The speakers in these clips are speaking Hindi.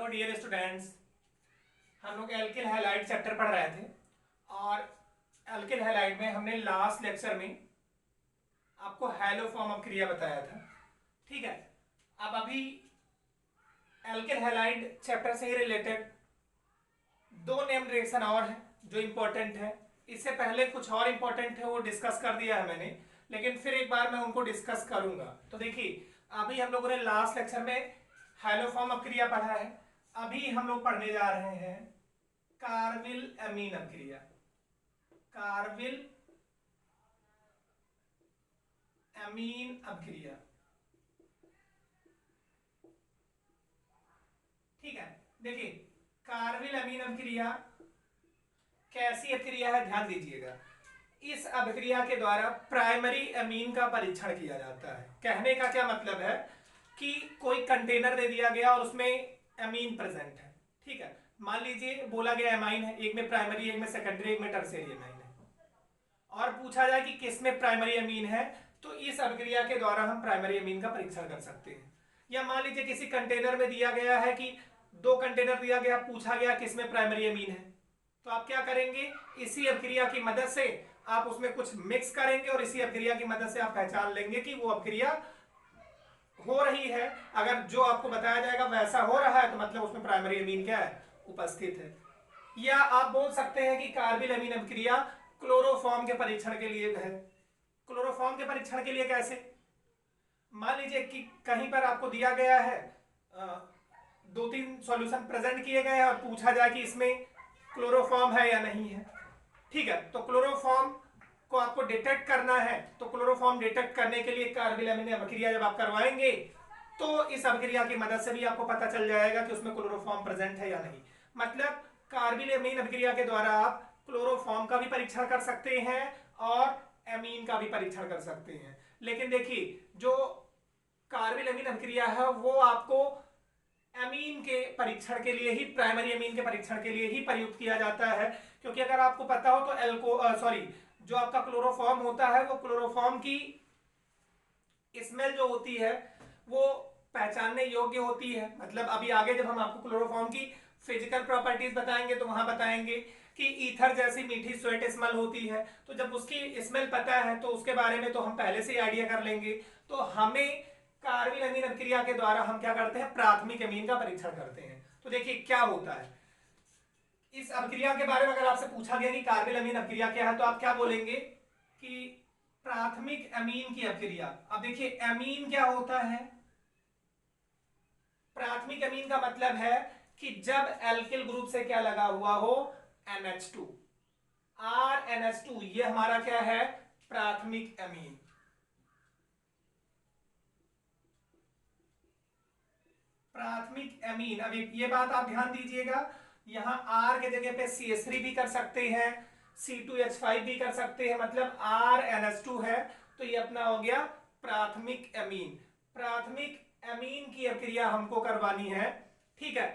डियर स्टूडेंट्स, हम लोग एल्किल हैलाइड चैप्टर पढ़ रहे थे और एल्किल हैलाइड में हमने लास्ट लेक्चर में आपको हैलो फॉर्म ऑफ क्रिया बताया था। ठीक है, अब अभी एल्किल हैलाइड चैप्टर से ही रिलेटेड दो नेम रिएक्शन और है जो इंपॉर्टेंट है। इससे पहले कुछ और इंपॉर्टेंट है वो डिस्कस कर दिया है मैंने, लेकिन फिर एक बार मैं उनको डिस्कस करूंगा। तो देखिए, अभी हम लोगों ने लास्ट लेक्चर में हैलो फॉर्म ऑफ क्रिया पढ़ा है। अभी हम लोग पढ़ने जा रहे हैं कार्विल अमीन अभिक्रिया। कार्विल अमीन अभिक्रिया, ठीक है। देखिए, कार्विल अमीन अभिक्रिया कैसी अभिक्रिया है, ध्यान दीजिएगा। इस अभिक्रिया के द्वारा प्राइमरी अमीन का परीक्षण किया जाता है। कहने का क्या मतलब है कि कोई कंटेनर दे दिया गया और उसमें अमीन प्रेजेंट है। ठीक है, मान लीजिए बोला गया अमाइन है, एक में प्राइमरी, एक में सेकेंडरी, एक में टर्शियरी अमीन है, और पूछा जाए कि किस में प्राइमरी अमीन है, तो इस अभिक्रिया के द्वारा हम प्राइमरी अमीन का परीक्षण कर सकते हैं। या मान लीजिए किसी कंटेनर में दिया गया है कि दो कंटेनर दिया गया, पूछा गया किस में प्राइमरी अमीन है, तो आप क्या करेंगे, इसी अभिक्रिया की मदद से आप उसमें कुछ मिक्स करेंगे और इसी अभिक्रिया की मदद से आप पहचान लेंगे कि वो अभिक्रिया हो रही है। अगर जो आपको बताया जाएगा वैसा हो रहा है तो मतलब उसमें प्राइमरी अमीन क्या है, उपस्थित है। या आप बोल सकते हैं कि कार्बिल अमीन अभिक्रिया क्लोरोफॉर्म के परीक्षण के लिए है। क्लोरोफॉर्म के परीक्षण के लिए कैसे, मान लीजिए कि कहीं पर आपको दिया गया है, दो तीन सॉल्यूशन प्रेजेंट किए गए हैं और पूछा जाए कि इसमें क्लोरोफॉर्म है या नहीं है। ठीक है, तो क्लोरोफॉर्म को आपको डिटेक्ट करना है, तो क्लोरोफॉर्म डिटेक्ट करने के लिए कार्बिल अमीन अभिक्रिया जब आप करवाएंगे तो इस अभिक्रिया की मदद से भी आपको पता चल जाएगा कि उसमें क्लोरोफॉर्म प्रेजेंट है या नहीं। मतलब कार्बिल अमीन अभिक्रिया के द्वारा आप क्लोरोफॉर्म का भी परीक्षण कर सकते हैं और अमीन का भी परीक्षण कर सकते हैं। लेकिन देखिए, जो कार्बिल अमीन अभिक्रिया है वो आपको अमीन के परीक्षण के लिए ही, प्राइमरी अमीन के परीक्षण के लिए ही प्रयुक्त किया जाता है। क्योंकि अगर आपको पता हो तो जो आपका क्लोरोफॉर्म होता है वो क्लोरोफॉर्म की स्मेल जो होती है वो पहचानने योग्य होती है। मतलब अभी आगे जब हम आपको क्लोरोफॉर्म की फिजिकल प्रॉपर्टीज बताएंगे तो वहां बताएंगे कि ईथर जैसी मीठी स्वेट स्मेल होती है, तो जब उसकी स्मेल पता है तो उसके बारे में तो हम पहले से ही आइडिया कर लेंगे। तो हमें कार्बिल अमीन अभिक्रिया के द्वारा हम क्या करते हैं, प्राथमिक अमीन का परीक्षण करते हैं। तो देखिए क्या होता है इस अभिक्रिया के बारे में। अगर आपसे पूछा गया कि कार्बिल अमीन अभिक्रिया क्या है तो आप क्या बोलेंगे कि प्राथमिक अमीन की अभिक्रिया। अब देखिए अमीन क्या होता है, प्राथमिक अमीन का मतलब है कि जब एल्किल ग्रुप से क्या लगा हुआ हो, NH2, RNH2, ये हमारा क्या है, प्राथमिक अमीन। प्राथमिक अमीन, अब ये बात आप ध्यान दीजिएगा, यहां R के जगह पे CH3 भी कर सकते हैं, C2H5 भी कर सकते हैं, मतलब RNH2 है, तो ये अपना हो गया प्राथमिक अमीन। प्राथमिक अमीन की अभिक्रिया हमको करवानी है। ठीक है,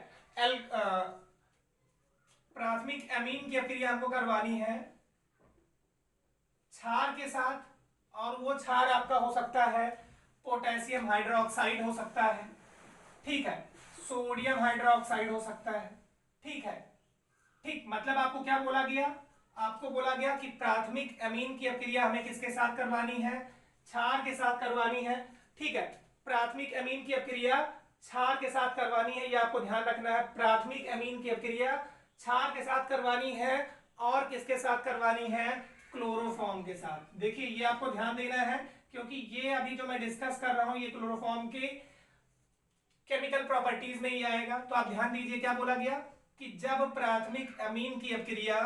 प्राथमिक अमीन की अभिक्रिया हमको करवानी है क्षार के साथ, और वो क्षार आपका हो सकता है पोटेशियम हाइड्रोक्साइड हो सकता है, ठीक है, सोडियम हाइड्रोक्साइड हो सकता है। ठीक है, ठीक, मतलब आपको क्या बोला गया, आपको बोला गया कि प्राथमिक अमीन की अभिक्रिया हमें किसके साथ करवानी है, क्षार के साथ करवानी है। ठीक है, प्राथमिक अमीन की अभिक्रिया क्षार के साथ करवानी है, ये आपको ध्यान रखना है। प्राथमिक अमीन की अभिक्रिया क्षार के साथ करवानी है और किसके साथ करवानी है, क्लोरोफॉर्म के साथ। देखिए ये आपको ध्यान देना है क्योंकि ये अभी जो मैं डिस्कस कर रहा हूं ये क्लोरोफॉर्म के केमिकल प्रॉपर्टीज में ही आएगा। तो आप ध्यान दीजिए क्या बोला गया कि जब प्राथमिक अमीन की अभिक्रिया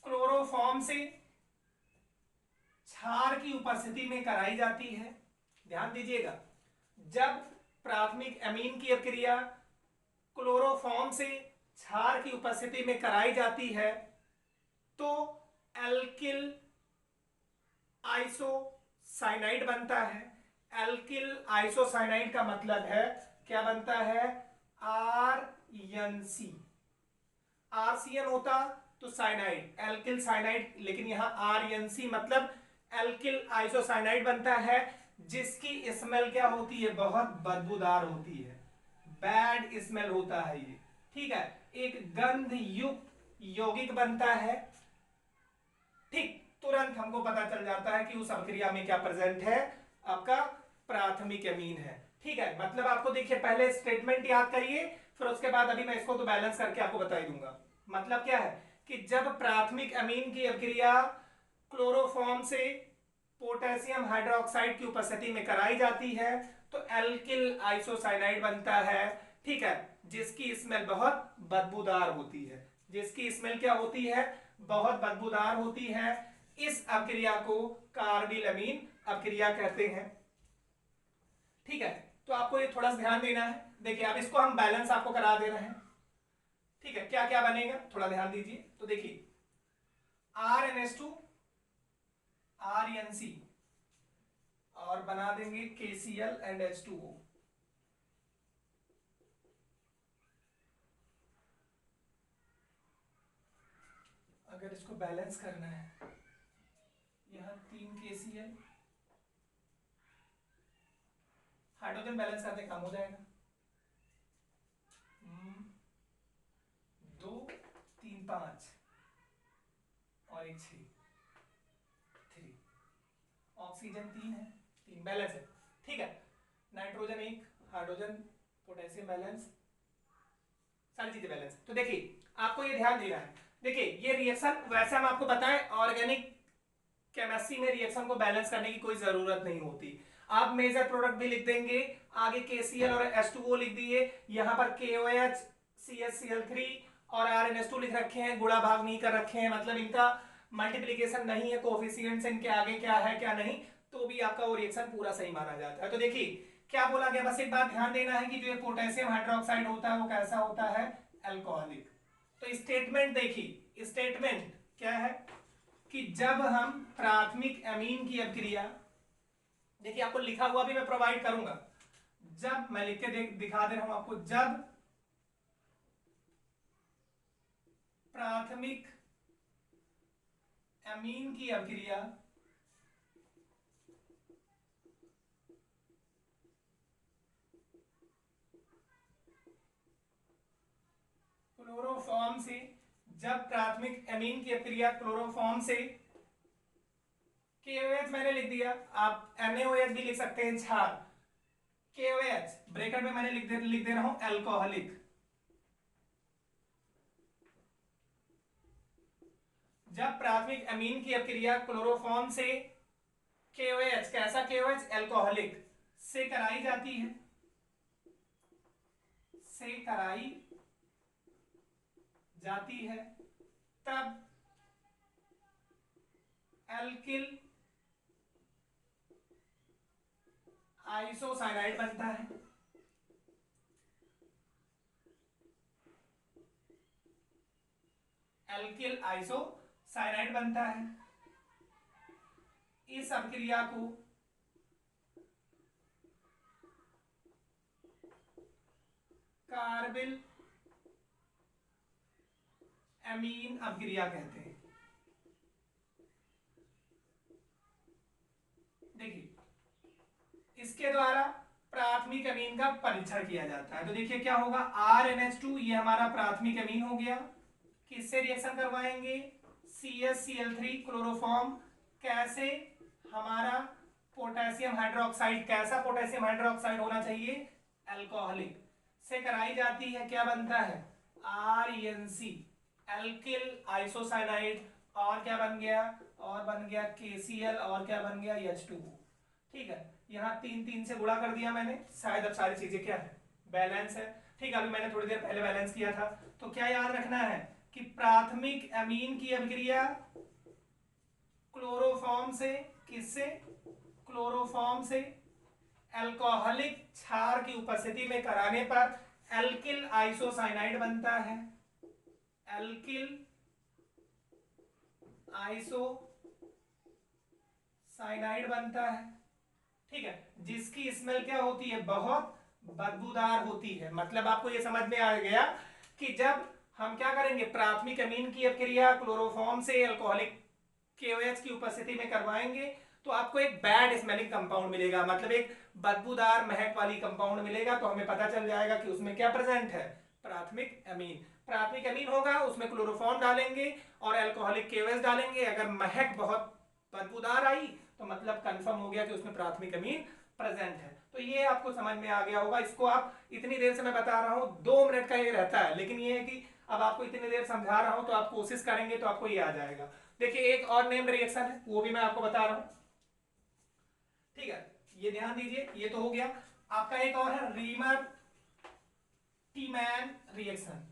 क्लोरोफॉर्म से क्षार की उपस्थिति में कराई जाती है, ध्यान दीजिएगा, जब प्राथमिक अमीन की अभिक्रिया क्लोरोफॉर्म से क्षार की उपस्थिति में कराई जाती है तो एल्किल आइसोसाइनाइड बनता है। एल्किल आइसोसाइनाइड का मतलब है क्या बनता है, RNC। RCN होता तो साइनाइड, एल्किल साइनाइड, लेकिन यहां RNC मतलब एल्किल आइसोसाइनाइड बनता है, जिसकी स्मेल क्या होती है, बहुत बदबूदार होती है, बैड स्मेल होता है ये, ठीक है, एक गंध युक्त यौगिक बनता है। ठीक, तुरंत हमको पता चल जाता है कि उस अभिक्रिया में क्या प्रेजेंट है, आपका प्राथमिक अमीन है। ठीक है, मतलब आपको देखिए पहले स्टेटमेंट याद करिए, फिर उसके बाद अभी मैं इसको तो बैलेंस करके आपको बता ही दूंगा। मतलब क्या है कि जब प्राथमिक अमीन की अभिक्रिया क्लोरोफॉर्म से पोटेशियम हाइड्रोक्साइड की उपस्थिति में कराई जाती है तो एल्किल आइसोसाइनाइड बनता है। ठीक है, जिसकी स्मेल बहुत बदबूदार होती है, जिसकी स्मेल क्या होती है, बहुत बदबूदार होती है। इस अभिक्रिया को कार्बिल अमीन अभिक्रिया कहते हैं। ठीक है, तो आपको ये थोड़ा सा ध्यान देना है। देखिए अब इसको हम बैलेंस आपको करा दे रहे हैं। ठीक है, क्या क्या बनेगा थोड़ा ध्यान दीजिए। तो देखिए RNH2 RNC और बना देंगे KCl एंड H2O। अगर इसको बैलेंस करना है, यहां 3 KCl, हाइड्रोजन बैलेंस करने काम हो जाएगा। 2 3 5 और एक 3, ऑक्सीजन 3 है, 3 बैलेंस है। ठीक है, नाइट्रोजन 1, हाइड्रोजन पोटेशियम बैलेंस, सारी चीजें बैलेंस। तो देखिए आपको ये ध्यान देना है। देखिए ये रिएक्शन वैसे हम आपको बताएं, ऑर्गेनिक केमिस्ट्री में रिएक्शन को बैलेंस करने की कोई जरूरत नहीं होती। आप मेजर प्रोडक्ट भी लिख देंगे, आगे KCl और H2O लिख दिए, यहाँ पर KOH CHCl3 और RNH2 लिख रखे हैं, गुणा भाग नहीं कर रखे हैं, मतलब इनका मल्टीप्लीकेशन नहीं है, कोफिशिएंट्स इनके आगे क्या है क्या नहीं, तो भी आपका वो रिएक्शन पूरा सही माना जाता है। तो देखिए क्या बोला गया, बस एक बात ध्यान देना है कि जो पोटेशियम हाइड्रोक्साइड होता है वो कैसा होता है, अल्कोहलिक। तो स्टेटमेंट देखिए, स्टेटमेंट क्या है कि जब हम प्राथमिक अमीन की अभिक्रिया, देखिए आपको लिखा हुआ भी मैं प्रोवाइड करूंगा, जब मैं लिख के दिखा दे रहा हूं आपको, जब प्राथमिक अमीन की अभिक्रिया क्लोरोफॉर्म से, जब प्राथमिक अमीन की अभिक्रिया क्लोरोफॉर्म से, KOH मैंने लिख दिया, आप NaOH भी लिख सकते हैं, क्षार, KOH ब्रैकेट में मैंने लिख दे रहा हूं अल्कोहलिक। जब प्राथमिक अमीन की अभिक्रिया क्लोरोफॉर्म से KOH, कैसा KOH, अल्कोहलिक से कराई जाती है, से कराई जाती है, तब एल्किल आइसोसाइनाइड बनता है। एल्किल आइसोसाइनाइड बनता है। इस अभिक्रिया को कार्बिल अमीन अभिक्रिया कहते हैं। देखिए इसके द्वारा प्राथमिक अमीन का परीक्षण किया जाता है। तो देखिए क्या होगा, RNH2 ये हमारा प्राथमिक अमीन हो गया, किससे रिएक्शन करवाएंगे, CHCl3 क्लोरोफॉर्म, कैसे, हमारा पोटेशियम हाइड्रोक्साइड, कैसा पोटेशियम हाइड्रोक्साइड होना चाहिए, अल्कोहलिक, से कराई जाती है, क्या बनता है, RNC एल्किल आइसोसाइनाइड, और क्या बन गया, और बन गया KCl, और क्या बन गया H2O। ठीक है, यहाँ 3 3 से गुणा कर दिया मैंने, शायद अब सारी चीजें क्या है, बैलेंस है। ठीक है, अभी मैंने थोड़ी देर पहले बैलेंस किया था। तो क्या याद रखना है कि प्राथमिक अमीन की अभिक्रिया क्लोरोफॉर्म से, किससे, क्लोरोफॉर्म से अल्कोहलिक क्षार की उपस्थिति में कराने पर एल्किल आइसोसाइनाइड बनता है, एल्किल आइसोसाइनाइड बनता है। ठीक है, जिसकी स्मेल क्या होती है, बहुत बदबूदार होती है। मतलब आपको यह समझ में आ गया कि जब हम क्या करेंगे, प्राथमिक अमीन की अभिक्रिया क्लोरोफॉर्म से अल्कोहलिक KOH की उपस्थिति में करवाएंगे तो आपको एक बैड स्मेलिंग कंपाउंड मिलेगा, मतलब एक बदबूदार महक वाली कंपाउंड मिलेगा। तो हमें पता चल जाएगा कि उसमें क्या प्रेजेंट है, प्राथमिक अमीन। प्राथमिक अमीन होगा, उसमें क्लोरोफॉर्म डालेंगे और अल्कोहलिक केओएच डालेंगे। अगर महक बहुत बदबूदार आई तो मतलब कंफर्म हो गया कि उसमें प्राथमिक अमीन प्रेजेंट है। तो ये आपको समझ में आ गया होगा। इसको आप इतनी देर से मैं बता रहा हूं, 2 मिनट का ये रहता है, लेकिन ये है कि अब आपको इतनी देर समझा रहा हूं तो आप कोशिश करेंगे तो आपको ये आ जाएगा। देखिए एक और नेम्ड रिएक्शन है, वो भी मैं आपको बता रहा हूं, ठीक है, ये ध्यान दीजिए। ये तो हो गया आपका। एक और है रीमर टीमैन रिएक्शन।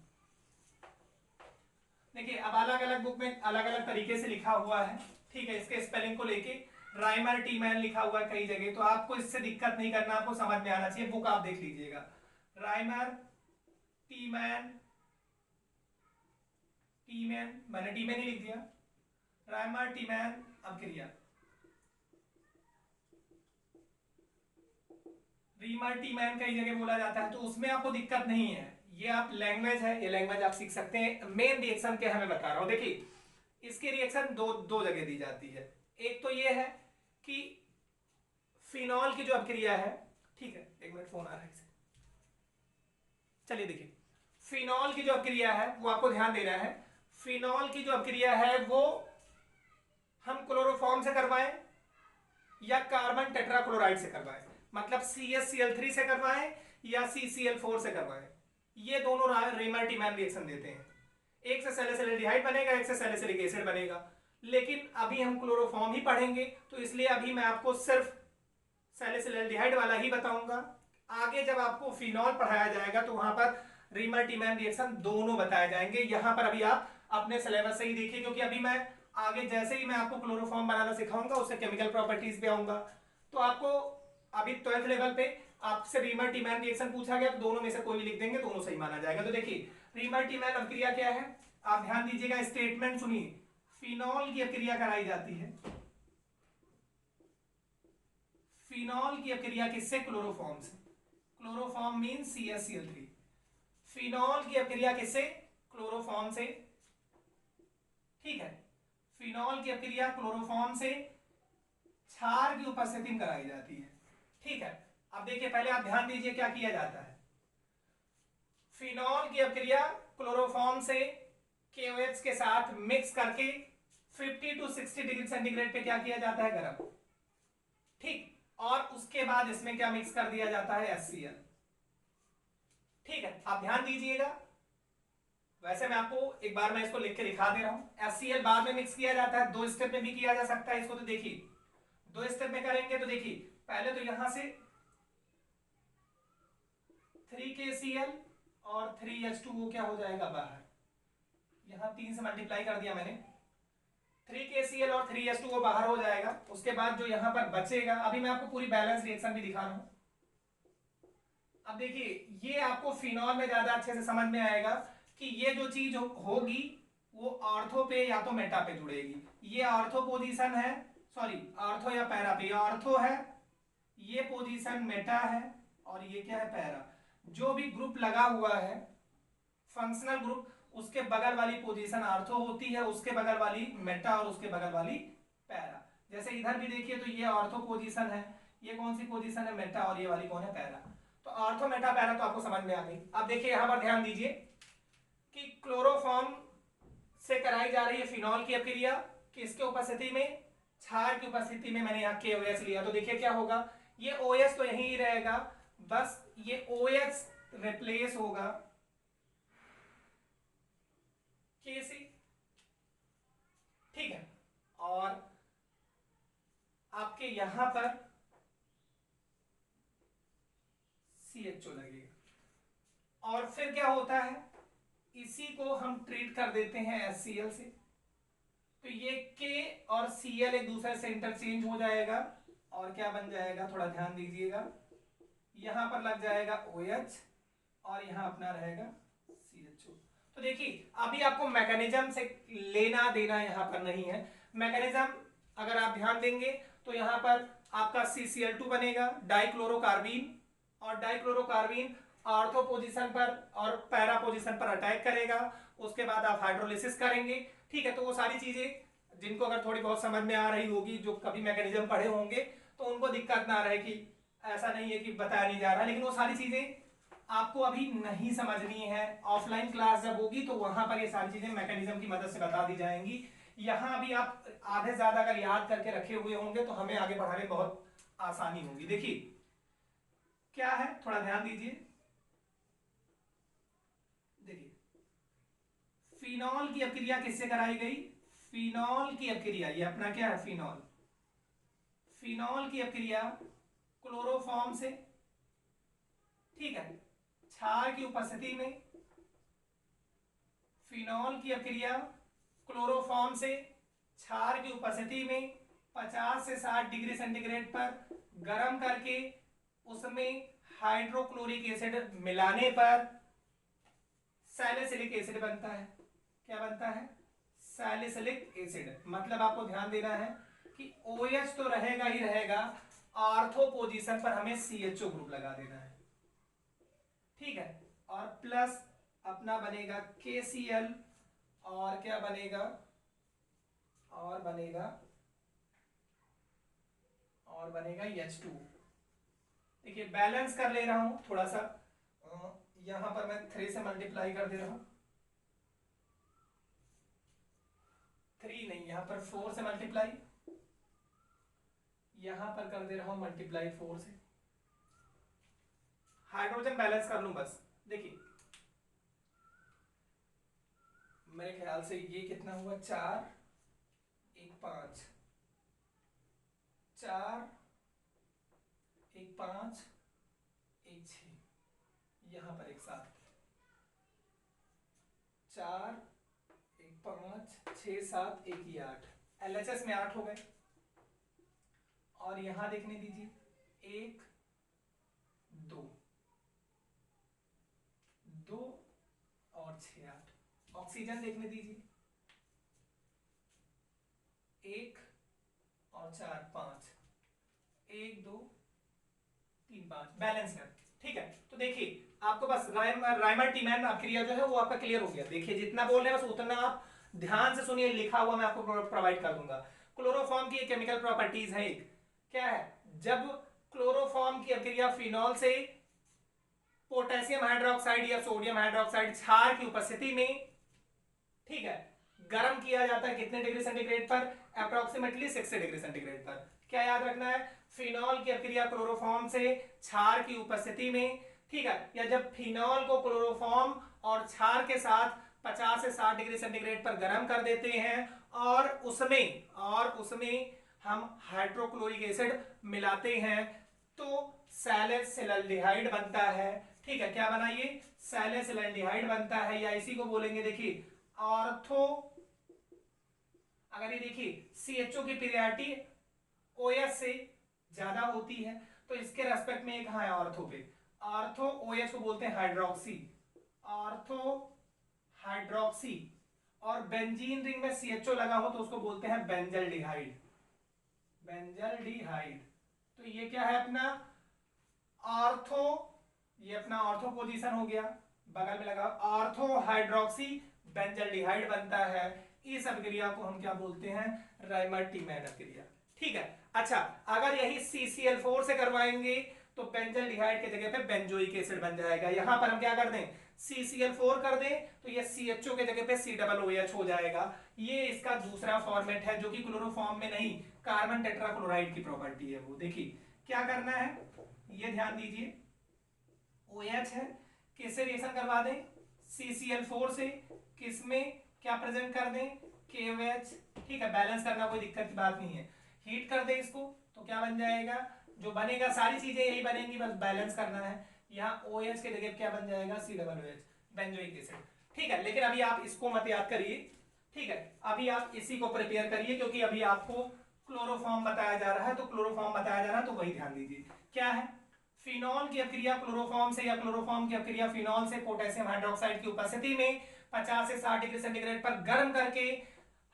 देखिए अब अलग अलग बुक में अलग अलग तरीके से लिखा हुआ है, ठीक है। इसके स्पेलिंग को लेके राइमर टीमैन लिखा हुआ है कई जगह, तो आपको इससे दिक्कत नहीं करना, आपको समझ में आना चाहिए। बुक आप देख लीजिएगा, राइमर टीमैन, टीमैन मैंने टीमैन ही लिख दिया, राइमर टीमैन अभिक्रिया, रीमर टीमैन कई जगह बोला जाता है, तो उसमें आपको दिक्कत नहीं है। ये आप लैंग्वेज है, ये लैंग्वेज आप सीख सकते हैं। मेन रिएक्शन के हमें बता रहा हूं। देखिए इसकी रिएक्शन दो जगह दी जाती है। एक तो ये है कि फिनॉल की जो अभिक्रिया है, ठीक है, एक मिनट फोन आ रहा है इसे। चलिए देखिए, फिनॉल की जो अभिक्रिया है वो आपको ध्यान देना है। फिनॉल की जो अभिक्रिया है वो हम क्लोरोफॉर्म से करवाएं या कार्बन टेट्राक्लोराइड से करवाएं, मतलब CaCl3 से करवाएं या CCl4 से करवाएं। ये दोनों रीमर टीमैन रिएक्शन देते हैं। एक से सैलिसिलिडिहाइड बनेगा, एक से सैलिसिलिक एसिड बनेगा। लेकिन अभी हम क्लोरोफॉर्म ही पढ़ेंगे, तो इसलिए अभी मैं आपको सिर्फ सैलिसिलिडिहाइड वाला ही बताऊंगा। आगे जब आपको फिनॉल पढ़ाया जाएगा तो वहां पर रीमर टीमैन रिएक्शन दोनों बताए जाएंगे। यहां पर अभी आप अपने सिलेबस से ही देखिए, क्योंकि अभी मैं आगे जैसे ही मैं आपको क्लोरोफॉर्म बनाना सिखाऊंगा उससे केमिकल प्रॉपर्टीज पे आऊंगा। तो आपको अभी 12th लेवल पे आपसे रीमर टीमैन रिएक्शन पूछा गया तो दोनों में से कोई भी लिख देंगे, दोनों सही माना जाएगा। तो देखिए रीमर टीमैन अभिक्रिया क्या है, आप ध्यान दीजिएगा, स्टेटमेंट सुनिए। फिनॉल की अभिक्रिया कराई जाती है, फिनॉल की अभिक्रिया किससे, क्लोरोफॉर्म से। Chloroform mean CaCl3। फिनॉल की अभिक्रिया किससे, क्लोरोफॉर्म से, ठीक है। फिनॉल की अभिक्रिया क्लोरोफॉर्म से क्षार की उपस्थिति में कराई जाती है, ठीक है। अब देखिए पहले आप ध्यान दीजिए क्या किया जाता है। फिनॉल की अभिक्रिया क्लोरोफॉर्म से KOH के साथ मिक्स करके 50 to 60 डिग्री सेंटीग्रेड पे क्या किया जाता है, गर्म, ठीक। और उसके बाद इसमें क्या मिक्स कर दिया जाता है, HCl, ठीक है। आप ध्यान दीजिएगा, वैसे मैं आपको एक बार मैं इसको लिख के दिखा दे रहा हूं। HCl बाद में मिक्स किया जाता है, 2 स्टेप में भी किया जा सकता है इसको। तो देखिए 2 स्टेप में करेंगे तो देखिए पहले तो यहां से 3KCl और 3H2O क्या हो जाएगा बाहर, यहां 3 से मल्टीप्लाई कर दिया मैंने, 3KCl और 3H2O बाहर हो जाएगा। उसके बाद जो यहां पर बचेगा, अभी मैं आपको पूरी बैलेंस रिएक्शन भी दिखा रहा हूं। अब देखिए ये आपको फिनॉल में ज्यादा अच्छे से समझ में आएगा कि ये जो चीज होगी वो ऑर्थो पे या तो मेटा पे जुड़ेगी। ये ऑर्थो पोजीशन है, सॉरी ऑर्थो या पैरा पे, ऑर्थो है, ये पोजीशन मेटा है और ये क्या है, पैरा। जो भी ग्रुप लगा हुआ है फंक्शनल ग्रुप, उसके बगल वाली पोजीशन ऑर्थो होती है, उसके बगल वाली मेटा और उसके बगल वाली पैरा। जैसे इधर भी देखिए तो ये ऑर्थो पोजीशन है, ये कौन सी पोजीशन है, मेटा, और ये वाली कौन है, पैरा। तो ऑर्थो मेटा पैरा तो आपको समझ में आ गई। अब देखिए यहां पर ध्यान दीजिए कि क्लोरोफॉर्म से कराई जा रही है फिनॉल की अभिक्रिया, किसके उपस्थिति में, क्षार की उपस्थिति में। मैंने यहाँ KOH लिया, तो देखिए क्या होगा, ये OH तो यहीं ही रहेगा, बस ये OH रिप्लेस होगा KC, ठीक है। और आपके यहां पर CHO लगेगा। और फिर क्या होता है, इसी को हम ट्रीट कर देते हैं HCl से, तो ये K और Cl एक दूसरे से इंटरचेंज हो जाएगा और क्या बन जाएगा, थोड़ा ध्यान दीजिएगा, यहां पर लग जाएगा OH और यहां अपना रहेगा CHO। तो देखिए अभी आपको मैकेनिज्म से लेना देना यहां पर नहीं है। मैकेनिज्म अगर आप ध्यान देंगे तो यहां पर आपका CCl2 बनेगा, डाइक्लोरोकार्बीन, और डाइक्लोरोकार्बीन ऑर्थो पोजीशन पर और पैरा पोजीशन पर अटैक करेगा। उसके बाद आप हाइड्रोलिसिस करेंगे, ठीक है। तो वो सारी चीजें जिनको अगर थोड़ी बहुत समझ में आ रही होगी, जो कभी मैकेनिज्म पढ़े होंगे, तो उनको दिक्कत ना रहे कि ऐसा नहीं है कि बताया नहीं जा रहा, लेकिन वो सारी चीजें आपको अभी नहीं समझनी है। ऑफलाइन क्लास जब होगी तो वहां पर ये सारी चीजें मैकेनिज्म की मदद से बता दी जाएंगी। यहाँ अभी आप आधे ज्यादा अगर याद करके रखे हुए होंगे तो हमें आगे बढ़ाने में बहुत आसानी होगी। देखिए क्या है, थोड़ा ध्यान दीजिए। देखिए फिनॉल की अपक्रिया किससे कराई गई? फिनॉल की अपक्रिया, ये अपना क्या है, फिनॉल। फिनॉल की अपक्रिया क्लोरोफॉर्म से, ठीक है, क्षार की उपस्थिति में। फिनॉल की अपक्रिया क्लोरोफॉर्म से क्षार की उपस्थिति में 50 से 60 डिग्री सेंटीग्रेड पर गर्म करके उसमें हाइड्रोक्लोरिक एसिड मिलाने पर सैलिसिलिक एसिड बनता है। क्या बनता है? Salicylic acid. मतलब आपको ध्यान देना है कि OH तो रहेगा ही रहेगा, ऑर्थो पोजीशन पर हमें CHO ग्रुप लगा देना है, ठीक है। और प्लस अपना बनेगा KCl, और क्या बनेगा, और बनेगा H2। देखिए बैलेंस कर ले रहा हूं थोड़ा सा, यहां पर मैं 3 से मल्टीप्लाई कर दे रहा हूं, 3 नहीं, यहां पर 4 से मल्टीप्लाई, यहां पर कर दे रहा हूं मल्टीप्लाई 4 से। हाइड्रोजन बैलेंस कर लूं बस। देखिए मेरे ख्याल से ये कितना हुआ, 4 1 5, 4 1 5 1 6, यहां पर एक साथ 4 1 5 6 7 1 ये 8, LHS में 8 हो गए। और यहां देखने दीजिए 1 2 2 और 6 8। ऑक्सीजन देखने दीजिए 1 और 4 5, 1 2 3 5, बैलेंस है, ठीक है। तो देखिए आपको बस राइमर टीमैन अपक्रिया जो है वो आपका क्लियर हो गया। देखिए जितना बोल रहे हैं बस उतना आप ध्यान से सुनिए, लिखा हुआ मैं आपको प्रोवाइड कर दूंगा। क्लोरोफॉर्म की केमिकल प्रॉपर्टीज है एक, क्या है, जब क्लोरोफॉर्म की अपक्रिया फिनॉल से पोटेशियम हाइड्रोक्साइड या सोडियम हाइड्रोक्साइड क्षार की उपस्थिति में, ठीक है, गर्म किया जाता है कितने डिग्री सेंटीग्रेड पर? अप्रोक्सीमेटली 60 डिग्री सेंटीग्रेड पर। क्या याद रखना है? फिनॉल की अपक्रिया क्लोरोफॉर्म से क्षार की उपस्थिति में, ठीक है, या जब फिनॉल को क्लोरोफॉर्म और क्षार के साथ 50 से 60 डिग्री सेंटीग्रेड पर गर्म कर देते हैं और उसमें हम हाइड्रोक्लोरिक एसिड मिलाते हैं तो सैलिसिलैल्डिहाइड बनता है, ठीक है। क्या बना ये? सैलिसिलैल्डिहाइड बनता है, या इसी को बोलेंगे देखिए ऑर्थो। अगर ये देखिए CHO की पीरियडिटी OH से ज्यादा होती है तो इसके रेस्पेक्ट में एक है ऑर्थो पे, ऑर्थो OH को बोलते हैं हाइड्रोक्सी, ऑर्थो हाइड्रोक्सी। और बेंजीन रिंग में CHO लगा हो तो उसको बोलते हैं बेंजल्डिहाइड, बेंजल्डिहाइड। तो ये क्या है अपना ऑर्थो, ये अपना ऑर्थो पोजीशन हो गया, बगल में लगा ऑर्थो हाइड्रोक्सी बेंजल्डिहाइड बनता है। इस अपक्रिया को हम क्या बोलते हैं? राइमर-टीमैन अपक्रिया, ठीक है। अच्छा अगर यही CCl4 से करवाएंगे तो बेंजल्डिहाइड की जगह पे बेंजोइक एसिड बन जाएगा। यहां पर हम क्या कर दें? CCl4 कर दें तो ये CHO के जगह पे COOH हो जाएगा। ये इसका दूसरा फॉर्मेट है जो कि क्लोरोफॉर्म में नहीं, कार्बन टेट्राक्लोराइड की प्रॉपर्टी है वो। देखिए क्या करना है, ये ध्यान दीजिए, OH है, किससे रिएक्शन करवा दें? CCl4 से, किसमें क्या प्रेजेंट कर दें? KOH, ठीक है। बैलेंस करना कोई दिक्कत की बात नहीं है। हीट कर दें इसको तो क्या बन जाएगा? जो बनेगा सारी चीजें यही बनेंगी, बस बैलेंस करना है। यहाँ OH के जगह क्या बन जाएगा? COOH, बेंजोइक एसिड, ठीक है। लेकिन अभी आप इसको मत याद करिए, ठीक है। अभी आप इसी को प्रिपेयर करिए क्योंकि अभी आपको क्लोरोफॉर्म बताया जा रहा है, तो क्लोरोफॉर्म बताया जा रहा है तो वही ध्यान दीजिए। क्या है? फिनॉल की अपक्रिया क्लोरोफॉर्म से या क्लोरोफॉर्म की अपक्रिया फिनॉल से पोटेशियम हाइड्रोक्साइड की उपस्थिति में 50 से 60 डिग्री सेंटीग्रेड पर गर्म करके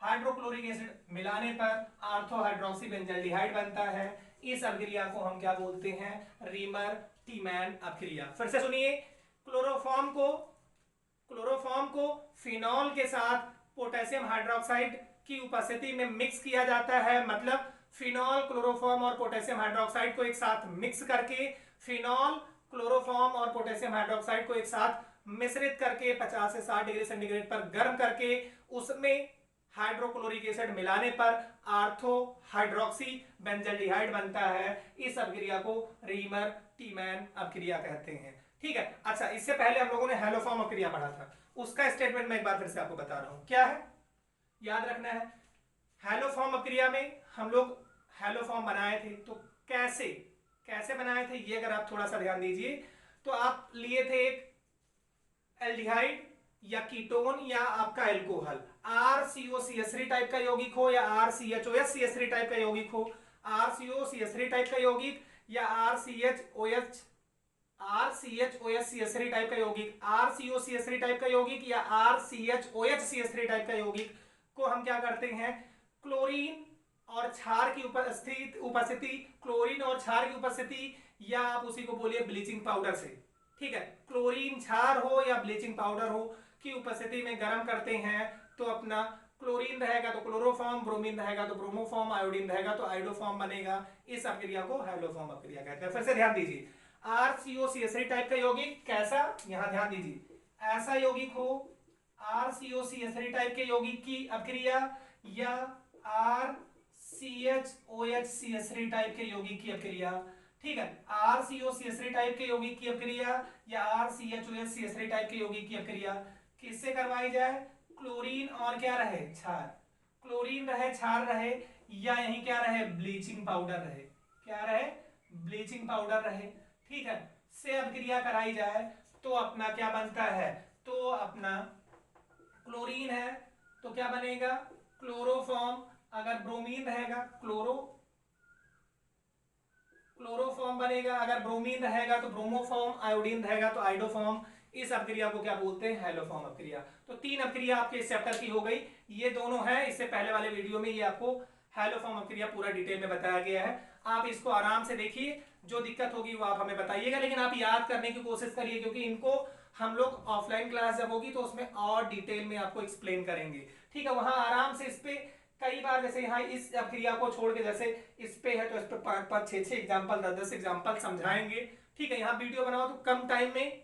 हाइड्रोक्लोरिक एसिड मिलाने पर ऑर्थो हाइड्रोक्सी बेंजल्डिहाइड बनता है। इस अपक्रिया को हम क्या बोलते हैं? रीमर-टीमैन अपक्रिया। फिर से सुनिए, क्लोरोफॉर्म को फिनॉल के साथ पोटेशियम हाइड्रोक्साइड की उपस्थिति में मिक्स किया जाता है, मतलब फिनॉल क्लोरोफॉर्म और पोटेशियम हाइड्रोक्साइड को एक साथ मिक्स करके, फिनॉल क्लोरोफॉर्म और पोटेशियम हाइड्रोक्साइड को एक साथ मिश्रित करके 50 से 60 डिग्री सेंटीग्रेड पर गर्म करके उसमें हाइड्रोक्लोरिक एसिड मिलाने पर आर्थो हाइड्रोक्सी बेंजल्डिहाइड बनता है। इस अभिक्रिया को रीमर टीमैन अभिक्रिया कहते हैं। ठीक है, अच्छा इससे पहले हम लोगों ने हैलोफॉर्म अभिक्रिया पढ़ा था, उसका स्टेटमेंट मैं एक बार फिर से आपको बता रहा हूं, क्या है याद रखना है। हैलोफॉर्म अभिक्रिया में हम लोग हैलोफॉर्म बनाए थे, तो कैसे कैसे बनाए थे ये अगर आप थोड़ा सा ध्यान दीजिए, तो आप लिए थे एक एल्डिहाइड या कीटोन या आपका एल्कोहल, RCOCH3 टाइप का यौगिक हो या RCHOSCH3 टाइप का यौगिक हो, RCOCH3 टाइप का यौगिक या RCHOSCH3 टाइप का यौगिक, RCOCH3 टाइप का यौगिक या RCHOHCH3 टाइप का यौगिक को हम क्या करते हैं, क्लोरीन और क्षार की उपस्थिति क्लोरीन और क्षार की उपस्थिति या आप उसी को बोलिए ब्लीचिंग पाउडर से, ठीक है, क्लोरीन क्षार हो या ब्लीचिंग पाउडर हो की उपस्थिति में गर्म करते हैं, तो अपना क्लोरीन रहेगा तो क्लोरोफॉर्म, ब्रोमीन रहेगा तो ब्रोमोफॉर्म, आयोडीन रहेगा तो आयोडोफॉर्म बनेगा। इस अभिक्रिया को हैलोफॉर्म अभिक्रिया कहते हैं। फिर से ध्यान दीजिए, RCOCH3 टाइप का यौगिक कैसा, यहां ध्यान दीजिए, ऐसा यौगिक हो RCOCH3 टाइप के यौगिक की अभिक्रिया या RCHOHCH3 टाइप के यौगिक की अभिक्रिया, ठीक है, RCOCH3 टाइप के यौगिक की अभिक्रिया या RCHOHCH3 टाइप के यौगिक की अभिक्रिया किससे करवाई जाए, क्लोरीन और क्या रहे, क्षार, क्लोरीन रहे क्षार रहे या यही क्या रहे, ब्लीचिंग पाउडर रहे, क्या रहे, ब्लीचिंग पाउडर रहे, ठीक है, से अभिक्रिया कराई जाए तो अपना क्या बनता है, तो अपना क्लोरीन है तो क्या बनेगा, क्लोरोफॉर्म, अगर ब्रोमीन रहेगा क्लोरोफॉर्म बनेगा, अगर ब्रोमीन रहेगा तो ब्रोमोफॉर्म, आयोडीन रहेगा तो आयोडोफॉर्म। इस अभिक्रिया को क्या बोलते हैं, हैलोफॉर्म अभिक्रिया। तो 3 अभिक्रिया आपके इस चैप्टर की हो गई, ये दोनों है, इससे पहले वाले वीडियो में ये आपको हैलोफॉर्म अभिक्रिया पूरा डिटेल में बताया गया है। आप इसको आराम से देखिए, जो दिक्कत होगी वो आप हमें बताइएगा, लेकिन आप याद करने की कोशिश करिए, क्योंकि इनको हम लोग ऑफलाइन क्लास जब होगी तो उसमें और डिटेल में आपको एक्सप्लेन करेंगे, ठीक है, वहां आराम से इस पे कई बार, जैसे यहाँ इस अभिक्रिया को छोड़ के जैसे इस पे है तो इस पे 5-5 6-6 एग्जाम्पल 10-10 एग्जाम्पल समझाएंगे, ठीक है। यहाँ वीडियो बनाओ तो कम टाइम में,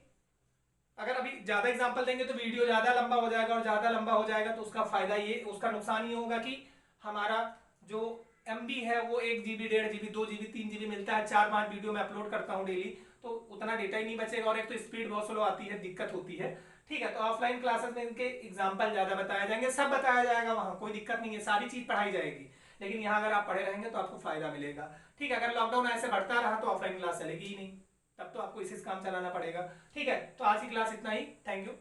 अगर अभी ज्यादा एग्जाम्पल देंगे तो वीडियो ज्यादा लंबा हो जाएगा, और ज्यादा लंबा हो जाएगा तो उसका फायदा ये, उसका नुकसान ये होगा कि हमारा जो MB है वो 1 GB 1.5 GB 2 GB 3 GB मिलता है, 4-5 वीडियो में अपलोड करता हूँ डेली, तो उतना डेटा ही नहीं बचेगा, और एक तो स्पीड बहुत स्लो आती है, दिक्कत होती है, ठीक है। तो ऑफलाइन क्लासेस में इनके एग्जाम्पल ज्यादा बताए जाएंगे, सब बताया जाएगा, वहां कोई दिक्कत नहीं है, सारी चीज पढ़ाई जाएगी, लेकिन यहाँ अगर आप पढ़े रहेंगे तो आपको फायदा मिलेगा, ठीक है। अगर लॉकडाउन ऐसे बढ़ता रहा तो ऑफलाइन क्लास चलेगी ही नहीं, तब तो आपको इसी से काम चलाना पड़ेगा, ठीक है। तो आज की क्लास इतना ही, थैंक यू।